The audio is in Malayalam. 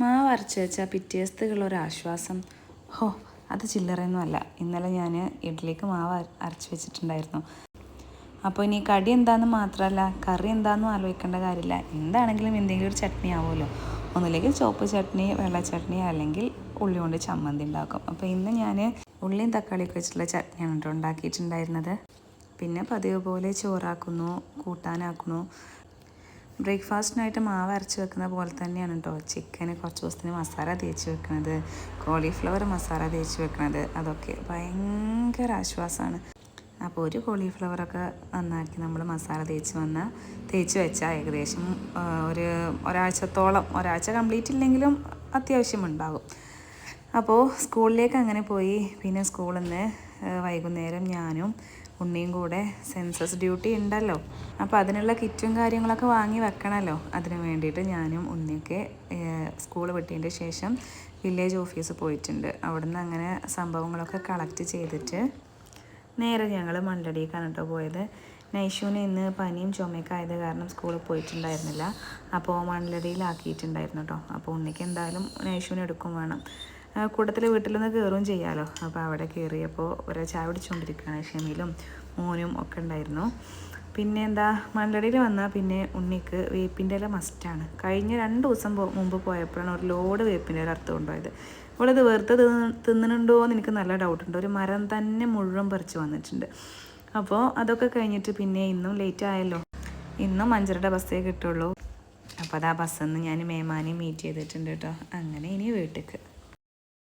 മാവ് അരച്ച് വെച്ചാൽ പിറ്റേ ദിവസത്തേക്കുള്ളൊരാശ്വാസം അത് ചില്ലറയൊന്നുമല്ല. ഇന്നലെ ഞാൻ ഇഡ്ഡലിക്ക് മാവ് അരച്ച് വെച്ചിട്ടുണ്ടായിരുന്നു. അപ്പോൾ ഇനി കടി എന്താണെന്ന് മാത്രമല്ല കറി എന്താണെന്നും ആലോചിക്കേണ്ട കാര്യമില്ല. എന്താണെങ്കിലും എന്തെങ്കിലും ഒരു ചട്നി ആവുമല്ലോ. ഒന്നുമില്ലെങ്കിൽ ചുവപ്പ് ചട്നി, വെള്ള ചട്നി, അല്ലെങ്കിൽ ഉള്ളി കൊണ്ട് ചമ്മന്തി ഉണ്ടാക്കും. അപ്പോൾ ഇന്ന് ഞാൻ ഉള്ളിയും തക്കാളിയൊക്കെ വെച്ചിട്ടുള്ള ചട്നിയാണ് കേട്ടോ ഉണ്ടാക്കിയിട്ടുണ്ടായിരുന്നത്. പിന്നെ പതിവ് പോലെ ചോറാക്കുന്നു, കൂട്ടാനാക്കുന്നു. ബ്രേക്ക്ഫാസ്റ്റിനായിട്ട് മാവ് അരച്ച് വെക്കുന്ന പോലെ തന്നെയാണ് കേട്ടോ ചിക്കന് കുറച്ച് ദിവസത്തിന് മസാല തേച്ച് വെക്കുന്നത്, കോളിഫ്ലവർ മസാല തേച്ച് വെക്കുന്നത്. അതൊക്കെ ഭയങ്കര ആശ്വാസമാണ്. അപ്പോൾ ഒരു കോളിഫ്ലവറൊക്കെ നന്നാക്കി നമ്മൾ മസാല തേച്ച് വെച്ചാൽ ഏകദേശം ഒരാഴ്ച കംപ്ലീറ്റ് ഇല്ലെങ്കിലും അത്യാവശ്യം ഉണ്ടാകും. അപ്പോൾ സ്കൂളിലേക്ക് അങ്ങനെ പോയി. പിന്നെ സ്കൂളിൽ നിന്ന് വൈകുന്നേരം ഞാനും ഉണ്ണിയും കൂടെ സെൻസസ് ഡ്യൂട്ടി ഉണ്ടല്ലോ. അപ്പോൾ അതിനുള്ള കിറ്റും കാര്യങ്ങളൊക്കെ വാങ്ങി വെക്കണമല്ലോ. അതിന് വേണ്ടിയിട്ട് ഞാനും ഉണ്ണിയൊക്കെ സ്കൂൾ വിട്ടതിൻ്റെ ശേഷം വില്ലേജ് ഓഫീസ് പോയിട്ടുണ്ട്. അവിടുന്ന് അങ്ങനെ സംഭവങ്ങളൊക്കെ കളക്ട് ചെയ്തിട്ട് നേരെ ഞങ്ങൾ മണ്ഡടിക്കാണ് കേട്ടോ പോയത്. നൈഷുവിന് ഇന്ന് പനിയും ചുമയൊക്കെ ആയത് കാരണം സ്കൂളിൽ പോയിട്ടുണ്ടായിരുന്നില്ല. അപ്പോൾ മണ്ഡടിയിലാക്കിയിട്ടുണ്ടായിരുന്നു കേട്ടോ. അപ്പോൾ ഉണ്ണിക്ക് എന്തായാലും നൈഷുവിന് എടുക്കും വേണം. കൂട്ടത്തിൽ വീട്ടിലൊന്ന് കയറുകയും ചെയ്യാമല്ലോ. അപ്പോൾ അവിടെ കയറിയപ്പോൾ ഒരേ ചായ പിടിച്ചുകൊണ്ടിരിക്കുകയാണ്. ഷെമിലും മോനും ഒക്കെ ഉണ്ടായിരുന്നു. പിന്നെ മണ്ഡടിയിൽ വന്നാൽ പിന്നെ ഉണ്ണിക്ക് വേപ്പിൻ്റെ ഇല മസ്റ്റാണ്. കഴിഞ്ഞ 2 ദിവസം മുമ്പ് പോയപ്പോഴാണ് ഒരു ലോഡ് വേപ്പിൻ്റെ ഇല അറുത്ത് കൊണ്ടുപോയത്. ഇവളത് വെറുതെ തിന്നുന്നുണ്ടോ എന്ന് എനിക്ക് നല്ല ഡൗട്ടുണ്ട്. ഒരു മരം തന്നെ മുഴുവൻ പറിച്ച് വന്നിട്ടുണ്ട്. അപ്പോൾ അതൊക്കെ കഴിഞ്ഞിട്ട് പിന്നെ ഇന്നും ലേറ്റ് ആയല്ലോ. ഇന്നും 5:30 ബസ്സേ കിട്ടുള്ളൂ. അപ്പോൾ അത് ആ ബസ്സിൽ നിന്ന് ഞാൻ മേമാനെ മീറ്റ് ചെയ്തിട്ടുണ്ട് കേട്ടോ. അങ്ങനെ ഇനി വീട്ടിലേക്ക്